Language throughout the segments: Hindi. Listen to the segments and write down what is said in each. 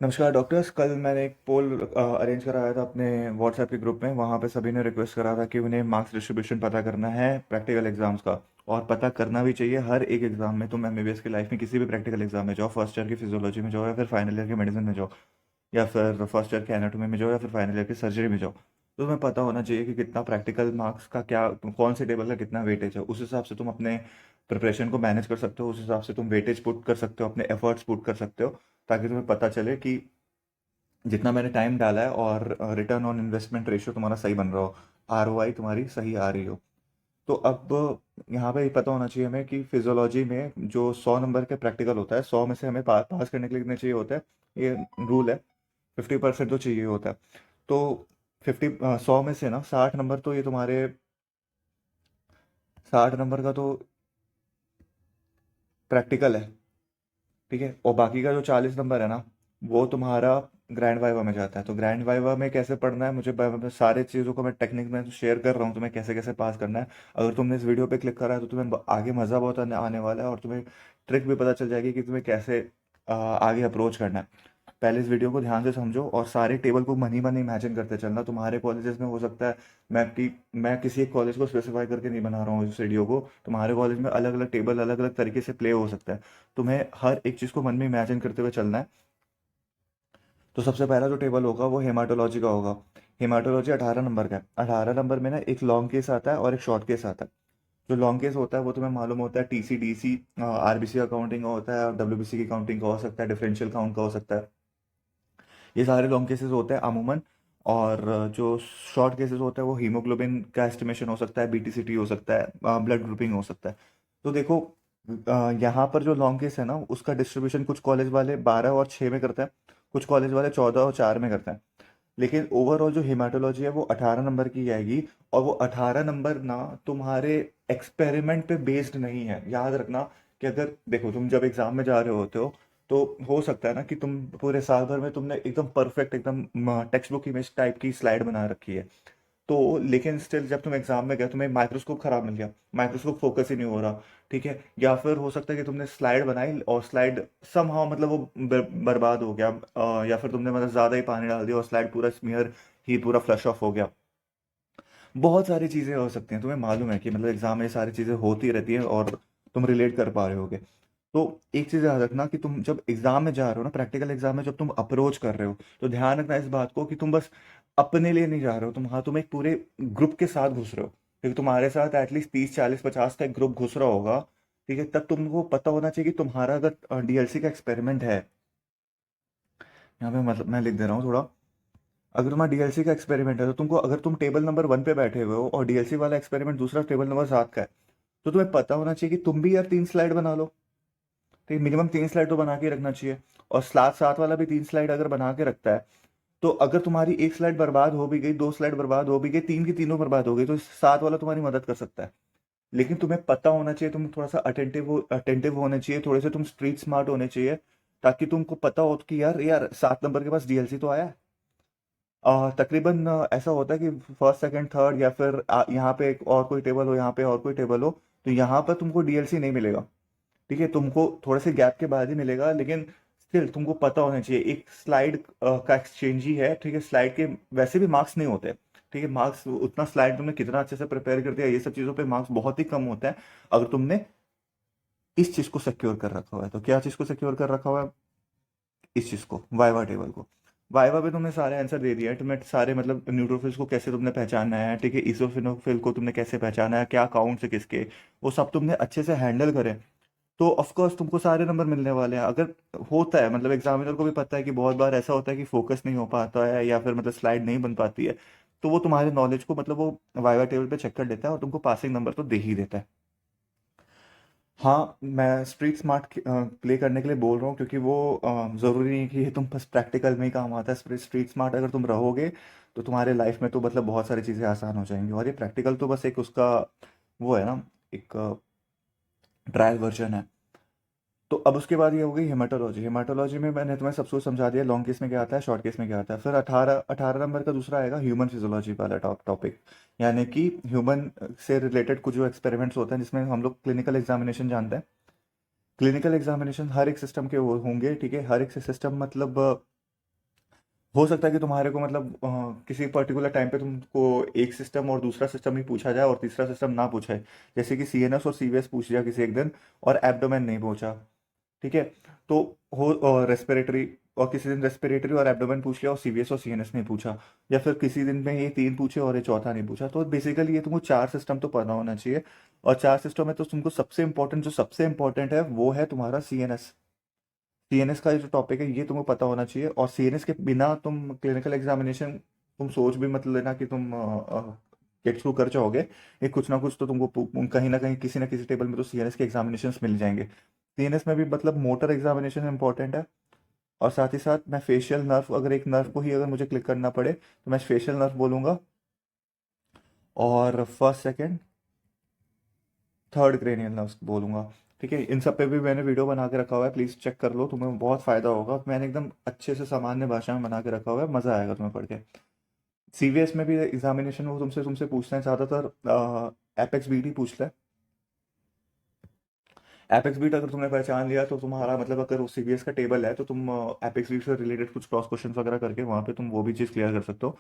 नमस्कार डॉक्टर्स। कल मैंने एक पोल अरेंज कराया था अपने व्हाट्सएप के ग्रुप में। वहाँ पे सभी ने रिक्वेस्ट करा था कि उन्हें मार्क्स डिस्ट्रीब्यूशन पता करना है प्रैक्टिकल एग्जाम्स का। और पता करना भी चाहिए हर एक एग्जाम में। तुम एमबीबीएस की लाइफ में किसी भी प्रैक्टिकल एग्जाम में जाओ, फर्स्ट ईयर की फिजियोलॉजी में जाओ या फिर फाइनल ईयर की मेडिसिन में जाओ, या फिर फर्स्ट ईयर की एनाटॉमी में जाओ या फिर फाइनल ईयर की सर्जरी में जाओ, तो तुम्हें पता होना चाहिए कि कितना प्रैक्टिकल मार्क्स का क्या, कौन से टेबल का कितना वेटेज है। उस हिसाब से तुम अपने प्रिपरेशन को मैनेज कर सकते हो, उस हिसाब से तुम वेटेज पुट कर सकते हो, अपने एफर्ट्स पुट कर सकते हो, ताकि तुम्हें पता चले कि जितना मैंने टाइम डाला है और रिटर्न ऑन इन्वेस्टमेंट रेशियो तुम्हारा सही बन रहा हो, आरओआई तुम्हारी सही आ रही हो। तो अब यहाँ पे ये पता होना चाहिए हमें कि फिजियोलॉजी में जो 100 नंबर के प्रैक्टिकल होता है, 100 में से हमें पास करने के लिए कितने चाहिए होता है, ये रूल है। 50% तो चाहिए होता है। तो 100 में से ना 60 नंबर तो ये तुम्हारे, 60 नंबर का तो प्रैक्टिकल है, ठीक है। और बाकी का जो 40 नंबर है ना, वो तुम्हारा ग्रैंड वाइवा में जाता है। तो ग्रैंड वाइवा में कैसे पढ़ना है, मुझे सारे चीज़ों को मैं टेक्निक में शेयर कर रहा हूँ तुम्हें, कैसे कैसे पास करना है। अगर तुमने इस वीडियो पे क्लिक करा है तो तुम्हें आगे मज़ा बहुत आने वाला है, और तुम्हें ट्रिक भी पता चल जाएगी कि तुम्हें कैसे आगे अप्रोच करना है। पहले इस वीडियो को ध्यान से समझो और सारे टेबल को मन ही मन इमेजिन करते चलना। तुम्हारे कॉलेजेस में हो सकता है, मैं किसी एक कॉलेज को स्पेसिफाई करके नहीं बना रहा हूँ इस वीडियो को, तुम्हारे कॉलेज में अलग अलग टेबल अलग अलग तरीके से प्ले हो सकता है। तुम्हें हर एक चीज़ को मन में इमेजिन करते हुए चलना है। तो सबसे पहला जो टेबल होगा वो हेमाटोलॉजी का होगा। हेमाटोलॉजी 18 नंबर का है। 18 नंबर में ना एक लॉन्ग केस आता है और एक शॉर्ट केस आता है। जो लॉन्ग केस होता है वो तुम्हें मालूम होता है, टीसी डीसी आरबीसी अकाउंटिंग का होता है, और डब्ल्यूबीसी की काउंटिंग का हो सकता है, डिफरेंशियल काउंट का हो सकता है। ये सारे लॉन्ग केसेस होते हैं अमूमन। और जो शॉर्ट केसेस होते हैं वो हीमोग्लोबिन का एस्टिमेशन हो सकता है, बीटीसीटी हो सकता है, ब्लड ग्रुपिंग हो सकता है। तो देखो, यहाँ पर जो लॉन्ग केस है ना, उसका डिस्ट्रीब्यूशन कुछ कॉलेज वाले 12 और 6 में करते हैं, कुछ कॉलेज वाले 14 और 4 में करते हैं। लेकिन ओवरऑल जो हेमाटोलॉजी है वो 18 नंबर की आएगी। और वो 18 नंबर ना तुम्हारे एक्सपेरिमेंट पे बेस्ड नहीं है, याद रखना। कि अगर देखो, तुम जब एग्जाम में जा रहे होते हो तो हो सकता है ना कि तुम पूरे साल भर में तुमने एकदम परफेक्ट, एकदम टेक्स्ट बुक इमेज टाइप की स्लाइड बना रखी है। तो लेकिन स्टिल जब तुम एग्जाम में गए तुम्हें माइक्रोस्कोप खराब मिल गया, माइक्रोस्कोप फोकस ही नहीं हो रहा, ठीक है। या फिर हो सकता है कि तुमने स्लाइड बनाई और स्लाइड समहाउ मतलब वो बर्बाद हो गया, या फिर तुमने मतलब ज़्यादा ही पानी डाल दिया और स्लाइड पूरा स्मीयर ही पूरा फ्लश ऑफ हो गया। बहुत सारी चीज़ें हो सकती हैं, तुम्हें मालूम है कि मतलब एग्जाम में ये सारी चीज़ें होती रहती हैं और तुम रिलेट कर पा रहे होगे। तो एक चीज़ याद रखना कि तुम जब एग्जाम में जा रहे हो ना, प्रैक्टिकल एग्जाम में जब तुम अप्रोच कर रहे हो, तो ध्यान रखना इस बात को कि तुम बस अपने लिए नहीं जा रहे हो, तुम एक पूरे ग्रुप के साथ घुस रहे हो। क्योंकि तुम्हारे साथ एटलीस्ट 30 40 50 का एक ग्रुप घुस रहा होगा, ठीक है। तब तुमको पता होना चाहिए कि तुम्हारा अगर डीएलसी का एक्सपेरिमेंट है, यहाँ पे मतलब मैं लिख दे रहा हूँ थोड़ा। अगर तुम्हारा डीएलसी का एक्सपेरिमेंट है तो तुमको, अगर तुम टेबल नंबर 1 पे बैठे हुए हो और डीएलसी वाला एक्सपेरिमेंट दूसरा टेबल नंबर 7 का है, तो तुम्हें पता होना चाहिए कि तुम भी यार 3 स्लाइड बना लो। ठीक, मिनिमम 3 स्लाइड तो बना के रखना चाहिए। और साथ साथ वाला भी 3 स्लाइड अगर बना के रखता है, तो अगर तुम्हारी एक स्लाइड बर्बाद हो भी गई, 2 स्लाइड बर्बाद हो भी गई, तीन की तीनों बर्बाद हो गई, तो साथ वाला तुम्हारी मदद कर सकता है। लेकिन तुम्हें पता होना चाहिए, तुम थोड़ा सा अटेंटिव होने चाहिए, थोड़े से तुम स्ट्रीट स्मार्ट होने चाहिए, ताकि तुमको पता हो कि यार यार 7 नंबर के पास डीएलसी तो आया है। तकरीबन ऐसा होता है कि फर्स्ट सेकंड थर्ड, या फिर यहाँ पे एक और कोई टेबल हो, यहाँ पे और कोई टेबल हो, तो यहाँ पर तुमको डीएलसी नहीं मिलेगा, ठीक है। तुमको थोड़े से गैप के बाद ही मिलेगा, लेकिन स्टिल तुमको पता होना चाहिए एक स्लाइड का एक्सचेंज ही है, ठीक है। स्लाइड के वैसे भी मार्क्स नहीं होते, ठीक है। मार्क्स उतना, स्लाइड तुमने कितना अच्छे से प्रिपेयर कर दिया, ये सब चीज़ों पे मार्क्स बहुत ही कम होते हैं अगर तुमने इस चीज़ को सिक्योर कर रखा हुआ है। तो क्या चीज़ को सिक्योर कर रखा हुआ है? इस चीज़ को, वाइवा टेबल को। वाइवा पे तुमने सारे आंसर दे दिया है, तुम्हें सारे मतलब न्यूट्रोफिल्स को कैसे तुमने पहचानना है, ठीक है, इसोफिनोफिल को तुमने कैसे पहचाना है, क्या काउंट से किसके, वो सब तुमने अच्छे से हैंडल करे, तो ऑफ कोर्स तुमको सारे नंबर मिलने वाले हैं। अगर होता है, मतलब एग्जामिनर को भी पता है कि बहुत बार ऐसा होता है कि फोकस नहीं हो पाता है या फिर मतलब स्लाइड नहीं बन पाती है, तो वो तुम्हारे नॉलेज को मतलब वो वाइवा टेबल पे चेक कर लेता है और तुमको पासिंग नंबर तो दे ही देता है। हाँ, मैं स्ट्रीट स्मार्ट प्ले करने के लिए बोल रहा हूँ, क्योंकि वो ज़रूरी नहीं कि ये तुम बस प्रैक्टिकल में ही काम आता है। स्ट्रीट स्मार्ट अगर तुम रहोगे तो तुम्हारे लाइफ में तो मतलब बहुत सारी चीज़ें आसान हो जाएंगी, और ये प्रैक्टिकल तो बस एक उसका वो है ना, एक ट्रायल वर्जन है। तो अब उसके बाद ये हो गई हेमाटोलॉजी। हेमाटोलॉजी में मैंने तुम्हें सब कुछ समझा दिया, लॉन्ग केस में क्या आता है, शॉर्ट केस में क्या आता है। फिर 18 18 नंबर का दूसरा आएगा ह्यूमन फिजियोलॉजी वाला टॉपिक, यानी कि ह्यूमन से रिलेटेड कुछ जो एक्सपेरिमेंट्स होते हैं, जिसमें हम लोग क्लिनिकल एग्जामिनेशन जानते हैं। क्लिनिकल एग्जामिनेशन हर एक सिस्टम के वो होंगे, ठीक है। हर एक सिस्टम मतलब हो सकता है कि तुम्हारे को मतलब किसी पर्टिकुलर टाइम पे तुमको एक सिस्टम और दूसरा सिस्टम ही पूछा जाए और तीसरा सिस्टम ना पूछा है, जैसे कि सीएनएस और सीवीएस पूछ लिया किसी एक दिन और एब्डोमेन नहीं पूछा, ठीक है। तो हो रेस्पिरेटरी और किसी दिन रेस्पिरेटरी और एब्डोमेन पूछ लिया और सीवीएस और सीएनएस नहीं पूछा, या फिर किसी दिन में ये तीन पूछे और ये चौथा नहीं पूछा। तो बेसिकली ये तुमको चार सिस्टम तो पता होना चाहिए। और चार सिस्टम में तो तुमको सबसे इंपॉर्टेंट, जो सबसे इंपॉर्टेंट है वो है तुम्हारा सीएनएस। सीएनएस का जो टॉपिक है ये तुमको पता होना चाहिए। और सीएनएस के बिना तुम क्लिनिकल एग्जामिनेशन, तुम सोच भी मत लेना कि तुम गेट थ्रू कर जाओगे। ये कुछ ना कुछ तो तुमको कहीं ना किसी टेबल में तो सीएनएस के एग्जामिनेशन मिल जाएंगे। सीएनएस में भी मतलब मोटर एग्जामिनेशन इंपॉर्टेंट है। और साथ ही साथ मैं फेशियल नर्व, अगर एक नर्व को ही अगर मुझे क्लिक करना पड़े तो मैं फेशियल नर्व बोलूंगा। और first second third cranial nerves बोलूंगा। ठीक है, इन सब पे भी मैंने वीडियो बना के रखा हुआ है, प्लीज़ चेक कर लो, तुम्हें बहुत फ़ायदा होगा। मैंने एकदम अच्छे से सामान्य भाषा में बना के रखा हुआ है, मज़ा आएगा तुम्हें पढ़ के। सीवीएस में भी एग्जामिनेशन वो तुमसे तुमसे पूछते हैं ज़्यादातर एपेक्स बीट ही पूछता है। एपेक्स बीट अगर तुमने पहचान लिया तो तुम्हारा मतलब, अगर वो सीवीएस का टेबल है तो तुम एपेक्स बीट से रिलेटेड कुछ क्रॉस क्वेश्चन वगैरह करके वहाँ पे तुम वो भी चीज़ क्लियर कर सकते हो।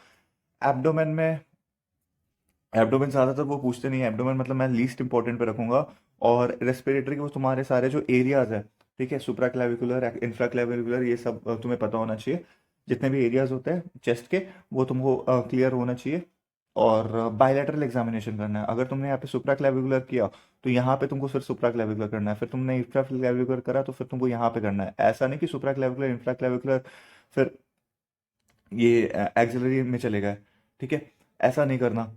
एब्डोमेन में, एब्डोमेन ज़्यादातर वो पूछते नहीं है, एब्डोमेन मतलब मैं लीस्ट इंपॉर्टेंट पे रखूंगा। और रेस्पिरेटरी के वो तुम्हारे सारे जो एरियाज है, ठीक है, सुप्रा क्लेविकुलर, इंफ्रा क्लेविकुलर, ये सब तुम्हें पता होना चाहिए। जितने भी एरियाज होते हैं चेस्ट के, वो तुमको क्लियर होना चाहिए। और बायलैटरल एग्जामिनेशन करना है। अगर तुमने यहाँ पे सुप्रा क्लेविकुलर किया तो यहाँ पे तुमको फिर सुप्रा क्लेविकुलर करना है, फिर तुमने इंफ्रा क्लेविकुलर करा तो फिर तुमको यहाँ पे करना है। ऐसा नहीं कि सुप्रा क्लेविकुलर इंफ्रा क्लेविकुलर फिर ये एक्सिलरी में चले गए, ठीक है, ऐसा नहीं करना।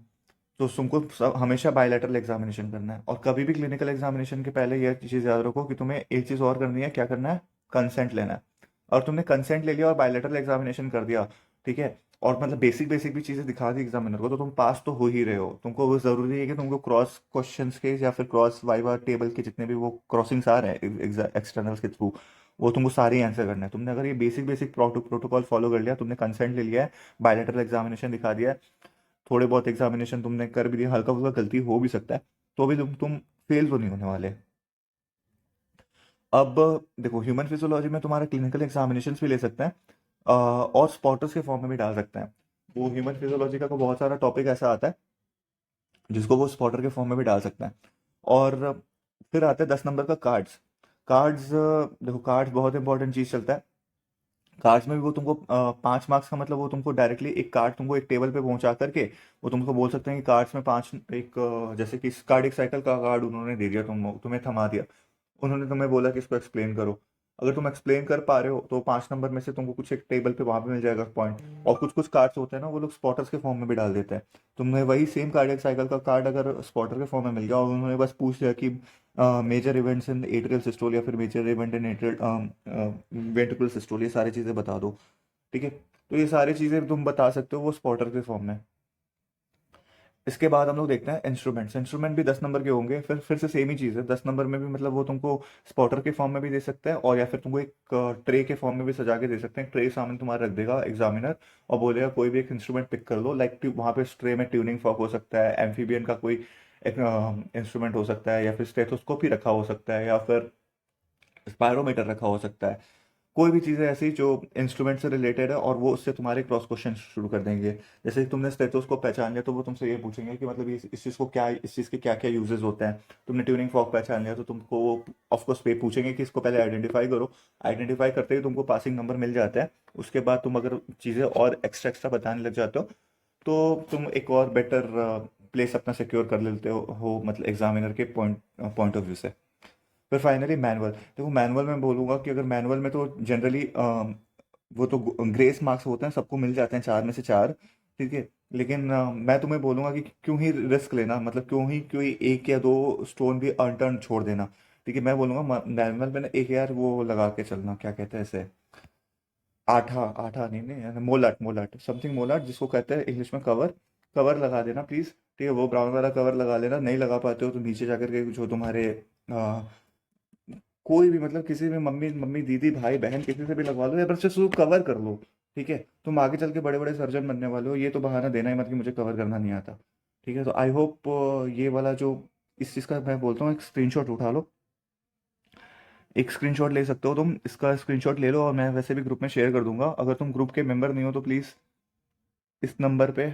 तो तुमको हमेशा बायलैटरल एग्जामिनेशन करना है। और कभी भी क्लिनिकल एग्जामिनेशन के पहले यह चीज़ याद रखो कि तुम्हें एक चीज़ और करनी है, क्या करना है, कंसेंट लेना है। और तुमने कंसेंट ले लिया और बायलैटरल एग्जामिनेशन कर दिया, ठीक है, और मतलब बेसिक बेसिक भी चीज़ें दिखा दी एग्जामिनर को, तो तुम पास तो हो ही रहे हो। तुमको वो ज़रूरी है कि तुमको क्रॉस क्वेश्चंस के या फिर क्रॉस वाइवा टेबल के जितने भी वो क्रॉसिंग्स आ रहे हैं एक्सटर्नल्स के थ्रू, वो तुमको सारे आंसर करना है। तुमने अगर ये बेसिक बेसिक प्रोटोकॉल फॉलो कर लिया, तुमने कंसेंट ले लिया है, बायलैटरल एग्जामिनेशन दिखा दिया है, थोड़े बहुत एग्जामिनेशन तुमने कर भी दिया, हल्का फुल्का गलती हो भी सकता है, तो भी तुम फेल तो नहीं होने वाले। अब देखो, ह्यूमन फिजियोलॉजी में तुम्हारा क्लिनिकल एग्जामिनेशन भी ले सकते हैं और स्पॉटर्स के फॉर्म में भी डाल सकते हैं। वो ह्यूमन फिजियोलॉजी का बहुत सारा टॉपिक ऐसा आता है जिसको वो स्पॉटर के फॉर्म में भी डाल सकते हैं। और फिर आते हैं 10 नंबर का कार्ड्स। कार्ड्स, देखो कार्ड्स बहुत इंपॉर्टेंट चीज़ चलता है। कार्ड्स में भी वो तुमको 5 मार्क्स का मतलब, वो तुमको डायरेक्टली एक कार्ड तुमको एक टेबल पे पहुंचा करके वो तुमको बोल सकते हैं कि कार्ड्स में पांच, एक जैसे कि कार्डिक साइकिल का कार्ड उन्होंने दे दिया, तुम्हें थमा दिया, उन्होंने तुम्हें बोला कि इसको एक्सप्लेन करो। अगर तुम एक्सप्लेन कर पा रहे हो तो 5 नंबर में से तुमको कुछ एक टेबल पे वहां पे मिल जाएगा पॉइंट। और कुछ कुछ कार्ड्स होते हैं ना, वो लोग स्पॉटर्स के फॉर्म में भी डाल देते हैं। तुमने वही सेम कार्डियक साइकिल का कार्ड अगर स्पॉटर के फॉर्म में मिल गया और उन्होंने बस पूछ लिया कि major events in atrial systole या फिर major event in atrial ventricular systole, ये सारी चीज़ें बता दो, ठीक है, तो ये सारी चीज़ें तुम बता सकते हो वो स्पॉटर के फॉर्म में। इसके बाद हम लोग देखते हैं इंस्ट्रूमेंट्स। इंस्ट्रूमेंट भी 10 नंबर के होंगे, फिर से सेम ही चीज़ है। 10 नंबर में भी मतलब वो तुमको स्पॉटर के फॉर्म में भी दे सकता है और या फिर तुमको एक ट्रे के फॉर्म में भी सजा के दे सकते हैं। ट्रे सामने तुम्हारा रख देगा एग्जामिनर और बोलेगा कोई भी एक इंस्ट्रूमेंट पिक कर लो, लाइक वहाँ पे ट्रे में ट्यूनिंग फॉक हो सकता है, एम्फीबियन का कोई एक इंस्ट्रूमेंट हो सकता है, या फिर स्टेथोस्कोप ही रखा हो सकता है, या फिर स्पायरोमीटर रखा हो सकता है। कोई भी चीज़ है ऐसी जो इंस्ट्रूमेंट से रिलेटेड है और वो उससे तुम्हारे क्रॉस क्वेश्चन शुरू कर देंगे। जैसे कि तुमने स्टेथोस्कोप पहचान लिया तो वो तुमसे ये पूछेंगे कि मतलब ये इस चीज़ को क्या, इस चीज़ के क्या क्या यूजेस होते हैं। तुमने ट्यूनिंग फॉक पहचान लिया तो तुमको ऑफकोर्स पे पूछेंगे कि इसको पहले आइडेंटिफाई करो। आइडेंटिफाई करते ही तुमको पासिंग नंबर मिल जाता है। उसके बाद तुम अगर चीज़ें और एक्स्ट्रा एक्स्ट्रा बताने लग जाते हो तो तुम एक और बेटर प्लेस अपना सिक्योर कर लेते हो मतलब एग्जामिनर के पॉइंट पॉइंट ऑफ व्यू से। फिर फाइनली मैनुअल। देखो मैनुअल में बोलूँगा कि अगर मैनुअल में तो जनरली वो तो ग्रेस मार्क्स होते हैं, सबको मिल जाते हैं 4 में से 4, ठीक है। लेकिन मैं तुम्हें बोलूँगा कि क्यों ही रिस्क लेना, मतलब क्यों ही कोई एक या दो स्टोन भी अनटर्न छोड़ देना, ठीक है। मैं बोलूँगा मैनुअल में ना एक यार वो लगा के चलना, क्या कहते हैं इसे, आठा, आठा नहीं नहीं, मोलाट, मोलाट समथिंग, मोलाट जिसको कहते हैं इंग्लिश में कवर, कवर लगा देना प्लीज़, ठीक है। वो ब्राउन वाला कवर लगा लेना। नहीं लगा पाते हो तो नीचे जाकर के जो तुम्हारे कोई भी मतलब किसी भी मम्मी मम्मी दीदी भाई बहन किसी से भी लगवा लो या बस उसको कवर कर लो, ठीक है। तुम आगे चल के बड़े बड़े सर्जन बनने वाले हो, ये तो बहाना देना ही मत कि मुझे कवर करना नहीं आता, ठीक है। तो आई होप ये वाला जो इस चीज़ का मैं बोलता हूँ एक स्क्रीनशॉट उठा लो। एक स्क्रीनशॉट ले सकते हो तुम, इसका स्क्रीनशॉट ले लो और मैं वैसे भी ग्रुप में शेयर कर दूंगा। अगर तुम ग्रुप के मेंबर नहीं हो तो प्लीज़ इस नंबर पे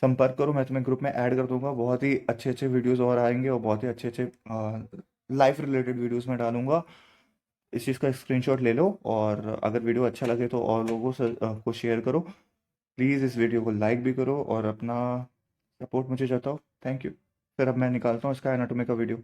संपर्क करो, मैं तुम्हें ग्रुप में ऐड कर दूंगा। बहुत ही अच्छे अच्छे वीडियोस और आएंगे और बहुत ही अच्छे अच्छे लाइफ रिलेटेड वीडियोस में डालूंगा। इस चीज़ का स्क्रीनशॉट ले लो और अगर वीडियो अच्छा लगे तो और लोगों से को शेयर करो। प्लीज़ इस वीडियो को लाइक भी करो और अपना सपोर्ट मुझे जताओ। Thank you. फिर अब मैं निकालता हूँ इसका एनाटॉमी का वीडियो।